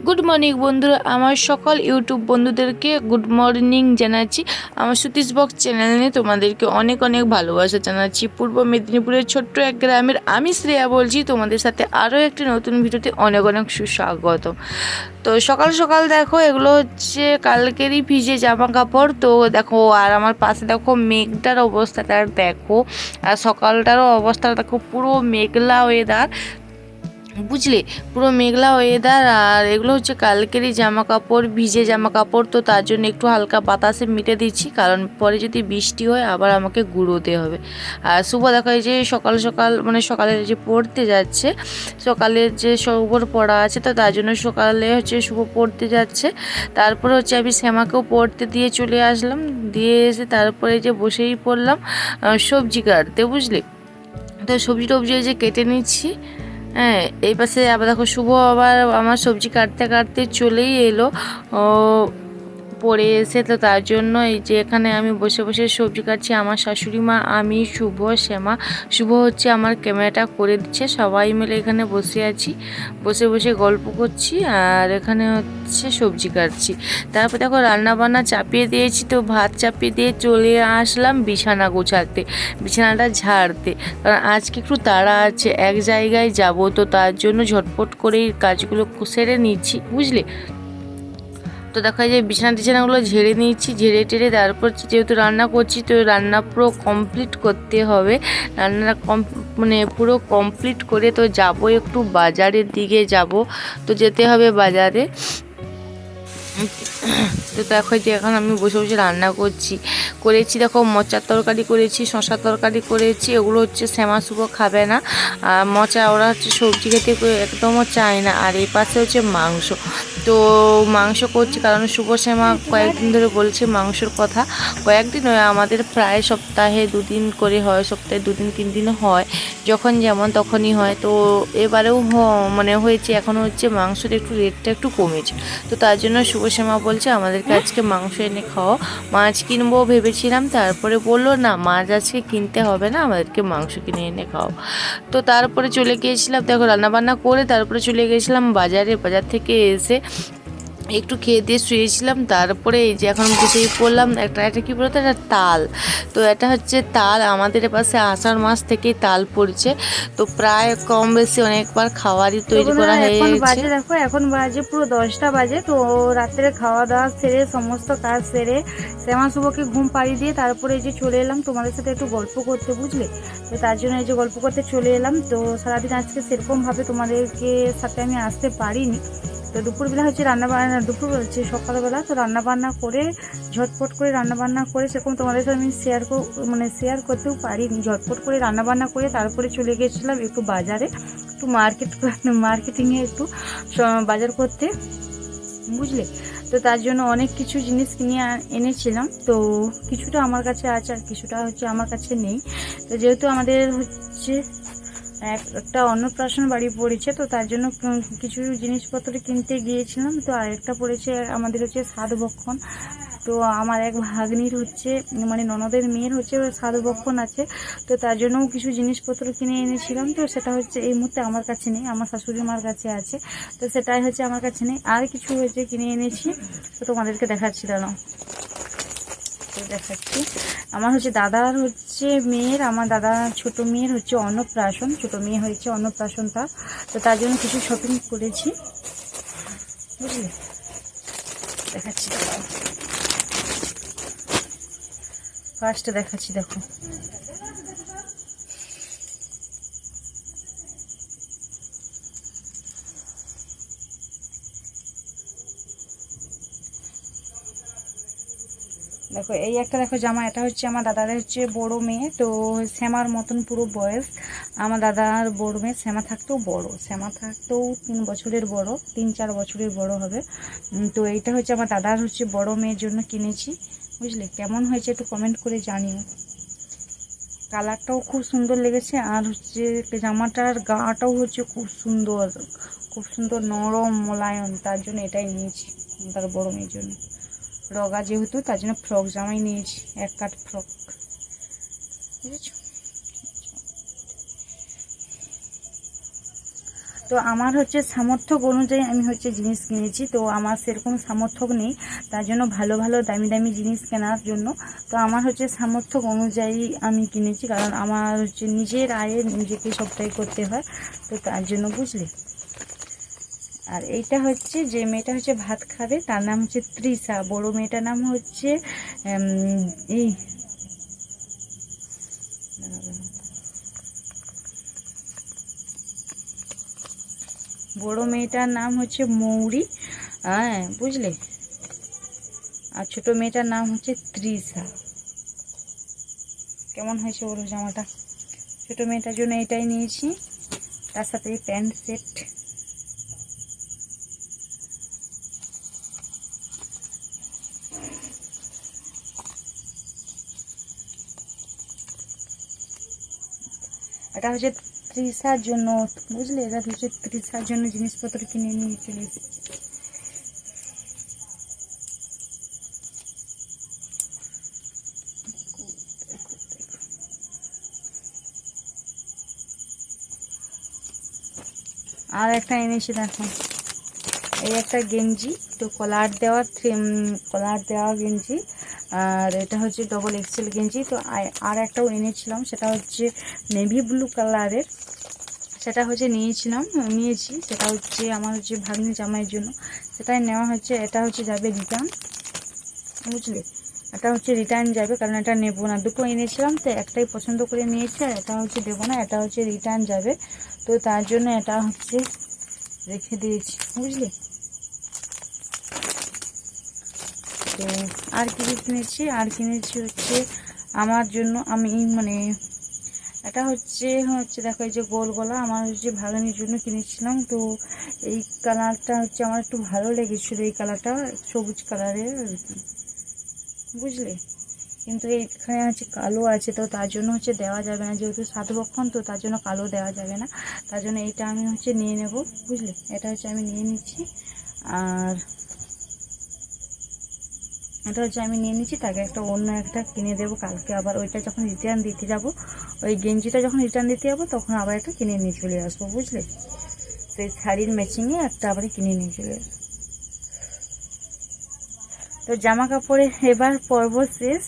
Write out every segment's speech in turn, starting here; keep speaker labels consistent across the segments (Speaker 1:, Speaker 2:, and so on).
Speaker 1: Good morning বন্ধুরা, আমার সকল ইউটিউব বন্ধুদেরকে গুড মর্নিং জানাচ্ছি। আমার সুতীশ বক্স চ্যানেলে তোমাদেরকে অনেক অনেক ভালোবাসা জানাচ্ছি। পূর্ব মেদিনীপুরের ছোট্ট এক গ্রামের আমি শ্রেয়া বলছি তোমাদের সাথে আরও একটি নতুন ভিডিওতে অনেক অনেক সুস্বাগত। তো সকাল সকাল দেখো, এগুলো হচ্ছে কালকেরই ভিজে জামা কাপড়। তো দেখো, আর আমার পাশে দেখো মেঘটার অবস্থাটা দেখো, আর সকালটারও অবস্থাটা দেখো, পুরো মেঘলা ওয়েদার, বুঝলে, পুরো মেঘলা ওয়েদার। আর এগুলো হচ্ছে কালকেরই জামা কাপড়, ভিজে জামা কাপড়। তো তার জন্য একটু হালকা বাতাসে মিটে দিচ্ছি, কারণ পরে যদি বৃষ্টি হয় আবার আমাকে গুঁড়োতে হবে। আর শুভ দেখা যায় যে সকাল সকাল মানে সকালে যে পড়তে যাচ্ছে, সকালের যে শুভর পড়া আছে, তো তার জন্য সকালে হচ্ছে শুভ পড়তে যাচ্ছে। তারপরে হচ্ছে আমি শ্যামাকেও পড়তে দিয়ে চলে আসলাম, দিয়ে এসে তারপরে যে বসেই পড়লাম সবজি কাটতে, বুঝলি। তো সবজি টবজি যে কেটে নিচ্ছি। হ্যাঁ, এই পাশে আবার দেখো শুভ আবার আমার সবজি কাটতে কাটতে চলেই এলো ও পড়ে এসে। তো তার জন্য এই যে এখানে আমি বসে বসে সবজি কাটছি, আমার শাশুড়ি মা, আমি, শুভ, শ্যামা। শুভ হচ্ছে আমার ক্যামেরাটা করে দিচ্ছে। সবাই মিলে এখানে বসে আছি, বসে বসে গল্প করছি আর এখানে হচ্ছে সবজি কাটছি। তারপর দেখো রান্না বান্না চাপিয়ে দিয়েছি, তো ভাত চাপিয়ে দিয়ে চলে আসলাম বিছানা গোছাতে, বিছানাটা ঝাড়তে। কারণ আজকে একটু তাড়া আছে, এক জায়গায় যাব, তো তার জন্য ঝটপট করেই কাজগুলো সেরে নিচ্ছি, বুঝলে। তো দেখা যায় বিছানা টিছানাগুলো ঝেড়ে নিচ্ছি, ঝেড়ে টেড়ে তারপর যেহেতু রান্না করছি, তো রান্না পুরো কমপ্লিট করতে হবে। রান্না মানে পুরো কমপ্লিট করে তো যাব, একটু বাজারের দিকে যাব, তো যেতে হবে বাজারে। তো দেখো যে এখন আমি বসে বসে রান্না করেছি দেখো, মোচার তরকারি করেছি, শশার তরকারি করেছি। এগুলো হচ্ছে শ্যামা শুভ খাবে না, আর মোচা ওরা হচ্ছে সবজি খেতে একদমও চায় না। আর এই পাশে হচ্ছে মাংস, তো মাংস করছি কারণ শুভ শ্যামা কয়েকদিন ধরে বলছে মাংসর কথা। কয়েকদিন হয়, আমাদের প্রায় সপ্তাহে 2 দিন করে হয়, সপ্তাহে 2 দিন 3 দিন হয়, যখন যেমন তখনই হয়। তো এবারেও মানে হয়েছে, এখন হচ্ছে মাংসের একটু রেটটা একটু কমেছে। তো তার জন্য শুভ শ্যামা বলছে আমাদেরকে আজকে মাংস এনে খাও। মাছ কিনবো ভেবেছিলাম, তারপরে বললো না, মাছ আজকে কিনতে হবে না, আমাদেরকে মাংস কিনে এনে খাও। তো তারপরে চলে গিয়েছিলাম, দেখো রান্নাবান্না করে তারপরে চলে গিয়েছিলাম বাজারে। বাজার থেকে এসে একটু খেয়ে দিয়ে শুয়েছিলাম। তারপরে এই যে এখন বসেই পড়লাম, এটা কী বলতো, এটা তাল। তো এটা হচ্ছে তাল, আমাদের পাশে আষাঢ় মাস থেকেই তাল পড়ছে। তো প্রায় কম বেশি অনেকবার খাবারই তৈরি করা হয়ে
Speaker 2: এখন
Speaker 1: গেছে।
Speaker 2: বাজে দেখো, এখন বাজে পুরো 10টা বাজে। তো রাত্রে খাওয়া দাওয়া সেরে সমস্ত কাজ সেরে শ্যামা শুভকে ঘুম পাড়িয়ে দিয়ে তারপরে এই যে চলে এলাম তোমাদের সাথে একটু গল্প করতে, বুঝলে। তো তার জন্য এই যে গল্প করতে চলে এলাম। তো সারাদিন আজকে সেরকমভাবে তোমাদেরকে সাথে আমি আসতে পারিনি। তো দুপুরবেলা হচ্ছে রান্নাবান্না, দুপুর হচ্ছে সকালবেলা, তো রান্নাবান্না করে ঝটপট করে রান্নাবান্না করে সেরকম তোমাদের সাথে আমি শেয়ার করতেও পারিনি। ঝটপট করে রান্নাবান্না করে তারপরে চলে গিয়েছিলাম একটু বাজারে, একটু মার্কেটিংয়ে একটু বাজার করতে, বুঝলে। তো তার জন্য অনেক কিছু জিনিস কিনে এনেছিলাম। তো কিছুটা আমার কাছে আছে আর কিছুটা হচ্ছে আমার কাছে নেই। তো যেহেতু আমাদের হচ্ছে একটা অন্নপ্রাশন বাড়ি পড়েছে, তো তার জন্য কিছু জিনিসপত্র কিনতে গিয়েছিলাম। তো আরেকটা পড়েছে আমাদের হচ্ছে সাধভক্ষণ। তো আমার এক ভাগ্নির হচ্ছে মানে ননদের মেয়ের হচ্ছে সাধভক্ষণ আছে, তো তার জন্যও কিছু জিনিসপত্র কিনে এনেছিলাম। তো সেটা হচ্ছে এই মুহূর্তে আমার কাছে নেই, আমার শাশুড়ি মার কাছে আছে। তো সেটাই হচ্ছে আমার কাছে নেই। আর কিছু হচ্ছে কিনে এনেছি, তো তোমাদেরকে দেখাচ্ছি, দাঁড়াও দেখাচ্ছি। আমার হচ্ছে দাদার হচ্ছে মেয়ের, আমার দাদা ছোট মেয়ের হচ্ছে অন্নপ্রাশন, ছোট মেয়ে হয়েছে অন্নপ্রাশনটা। তো তার জন্য কিছু শপিং করেছি, বুঝলে। দেখাচ্ছি, ফার্স্টে দেখাচ্ছি, দেখো। দেখো এই একটা দেখো জামা, এটা হচ্ছে আমার দাদার হচ্ছে বড় মেয়ে। তো শ্যামার মতন পুরো বয়স, আমার দাদার বড় মেয়ে। শ্যামা থাকতেও বড়, শ্যামা থাকতেও 3 বছরের বড়, 3-4 বছরের বড় হবে। তো এইটা হচ্ছে আমার দাদার হচ্ছে বড় মেয়ের জন্য কিনেছি, বুঝলে। কেমন হয়েছে একটু কমেন্ট করে জানিও। কালারটাও খুব সুন্দর লেগেছে, আর হচ্ছে জামাটার গাটাও হচ্ছে খুব সুন্দর, খুব সুন্দর নরম মোলায়েম। তার জন্য এটাই নিয়েছি তার বড় মেয়ের জন্য। রগা যেহেতু, তার জন্য ফ্রক জামাই নিয়েছি, এক কাট ফ্রক, বুঝেছো। তো আমার হচ্ছে সামর্থ্য অনুযায়ী আমি হচ্ছে জিনিস কিনেছি। তো আমার সেরকম সামর্থ্য নেই, তার জন্য ভালো ভালো দামি দামি জিনিস কেনার জন্য। তো আমার হচ্ছে সামর্থ্য অনুযায়ী আমি কিনেছি, কারণ আমার হচ্ছে নিজের আয়ে নিজেকে সবটাই করতে হয়, তো তার জন্য বুঝলে। আর এইটা হচ্ছে যে মেয়েটা হচ্ছে ভাত খাবে, তার নাম হচ্ছে তৃষা। বড় মেয়েটার নাম হচ্ছে এই বড় মেয়েটার নাম হচ্ছে মৌরি, হ্যাঁ বুঝলে। আর ছোট মেয়েটার নাম হচ্ছে তৃষা। কেমন হয়েছে বলো জামাটা? ছোট মেয়েটার জন্য এটাই নিয়েছি, তার সাথে এই প্যান্ট সেট। এটা হচ্ছে তৃষার জন্য, বুঝলে। এটা হচ্ছে তৃষার জন্য জিনিসপত্র কিনে নিয়ে চলে এসেছি। আর একটা এনেছি দেখো, এই একটা গেঞ্জি, তো কলার দেওয়া গেঞ্জি। আর এটা হচ্ছে ডবল এক্সেল গেঞ্জি। তো আর একটাও এনেছিলাম, সেটা হচ্ছে নেভি ব্লু কালারের, সেটা হচ্ছে নিয়েছি। সেটা হচ্ছে আমার হচ্ছে ভাগ্নি জামাইয়ের জন্য, সেটাই নেওয়া হচ্ছে। এটা হচ্ছে যাবে রিটার্ন, বুঝলে। এটা হচ্ছে রিটার্ন যাবে, কারণ এটা নেবো না। দুটো এনেছিলাম, তো একটাই পছন্দ করে নিয়েছি, আর এটা হচ্ছে দেবো না, এটা হচ্ছে রিটার্ন যাবে। তো তার জন্য এটা হচ্ছে রেখে দিয়েছি, বুঝলে। তো আর কি কিনেছি হচ্ছে আমার জন্য, আমি মানে এটা হচ্ছে দেখো এই যে গোল গলা, আমার হচ্ছে ভাগ্নির জন্য কিনেছিলাম। তো এই কালারটা হচ্ছে আমার একটু ভালো লেগেছিলো, এই কালারটা সবুজ কালারের আর কি, বুঝলে। কিন্তু এইখানে হচ্ছে কালো আছে, তো তার জন্য হচ্ছে দেওয়া যাবে না, যেহেতু 7 বক্ষণ, তো তার জন্য কালো দেওয়া যাবে না। তার জন্য এইটা আমি হচ্ছে নিয়ে নেব, বুঝলে। এটা হচ্ছে আমি নিয়ে নিচ্ছি। আর এটা হচ্ছে আমি নিয়ে নিচ্ছি, তাকে অন্য একটা কিনে দেবো কালকে। আবার ওইটা যখন রিটার্ন দিতে যাব, ওই গেঞ্জিটা যখন রিটার্ন দিতে যাবো, তখন আবার একটা কিনে নিয়ে চলে আসবো, বুঝলে। সেই শাড়ির ম্যাচিংয়ে একটা আবার কিনে নিয়ে চলে আসবো। তো জামা কাপড়ে এবার পর্ব শেষ,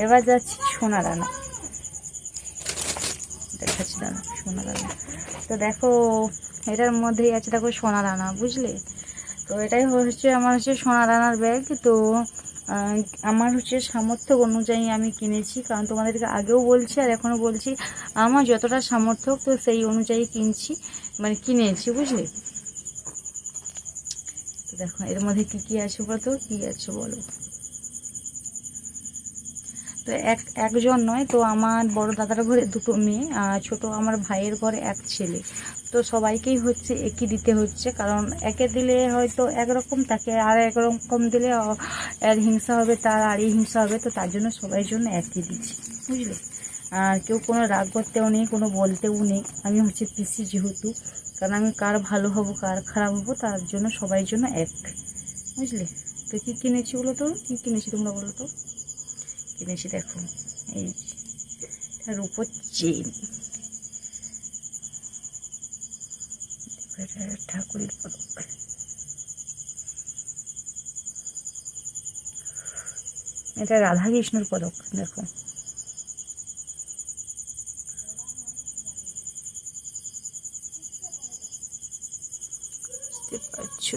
Speaker 2: এবার যাচ্ছি সোনাদানা দেখাচ্ছি, দানা সোনাদানা। তো দেখো এটার মধ্যেই আছে দেখো সোনাদানা, বুঝলে। তো এটাই হচ্ছে আমার হচ্ছে সোনাদানার ব্যাগ। তো আমার হচ্ছে সামর্থ্য অনুযায়ী আমি কিনেছি, কারণ তোমাদেরকে আগেও বলছি আর এখনও বলছি, আমার যতটা সামর্থ্য, তো সেই অনুযায়ী কিনেছি, বুঝলে। তো দেখো এর মধ্যে কি আছে বলো। তো একজন নয়, তো আমার বড় দাদার ঘরে 2টো মেয়ে, আর ছোট আমার ভাইয়ের ঘরে 1 ছেলে। তো সবাইকেই হচ্ছে একই দিতে হচ্ছে, কারণ একে দিলে হয়তো একরকম, তাকে আর একরকম দিলে এর হিংসা হবে, তার আরই হিংসা হবে। তো তার জন্য সবাই জন্য একই দিচ্ছি, বুঝলে। আর কেউ কোনো রাগ করতেও নেই, কোনো বলতেও নেই। আমি হচ্ছে পিসি যেহেতু, কারণ আমি কার ভালো হব কার খারাপ হবো, তার জন্য সবাই জন্য এক, বুঝলে। তো কী কিনেছি বলো তো, কী কিনেছি তোমরা বলো তো। কিনেছি দেখো এই রূপোর চেন, ঠাকুরের পদক। এটা রাধাকৃষ্ণের পদক, দেখো।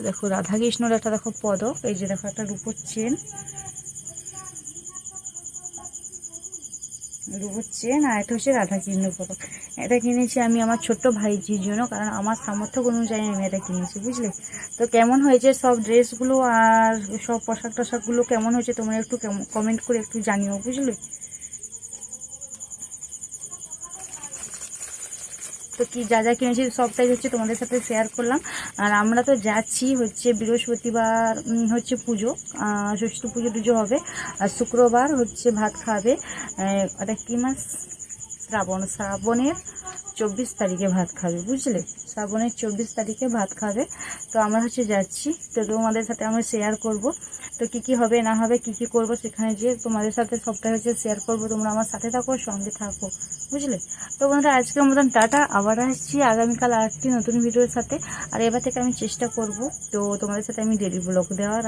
Speaker 2: দেখো রাধাকৃষ্ণের একটা দেখো পদক, এই যে দেখো একটা রূপোর চেন, আর এটা হচ্ছে রাধাকৃষ্ণ পদক। এটা কিনেছি আমি আমার ছোট্ট ভাইজির জন্য, কারণ আমার সামর্থ্য অনুযায়ী আমি এটা কিনেছি, বুঝলে। তো কেমন হয়েছে সব ড্রেসগুলো আর সব পোশাক টোশাকগুলো কেমন হয়েছে তোমরা একটু কমেন্ট করে একটু জানিও, বুঝলে। তো কি যা কিনেছি সবটাই হচ্ছে তোমাদের সাথে শেয়ার করলাম। আর আমরা তো যাচ্ছি হচ্ছে বৃহস্পতিবার হচ্ছে পুজো, ষষ্ঠী পুজো হবে। আর শুক্রবার হচ্ছে ভাত খাবে, এটা কি মাস, শ্রাবণের 24 তারিখে ভাত খাবে, বুঝলে, শ্রাবণের 24 তারিখে ভাত খাবে। তো আমরা যাচ্ছি, তো তোমাদের সাথে আমরা শেয়ার করব, তো কি হবে না হবে, কি করব সেখানে গিয়ে তোমাদের সাথে সবটা শেয়ার করব। তোমরা আমার সাথে থাকো, সঙ্গে থাকো, বুঝলে। তো বন্ধুরা, আজকের মতন টাটা, আবার আসছি আগামীকাল আরেকটি নতুন ভিডিওর সাথে। আর এবার থেকে আমি চেষ্টা করব তো তোমাদের সাথে আমি ডেলি ব্লগ দেওয়ার।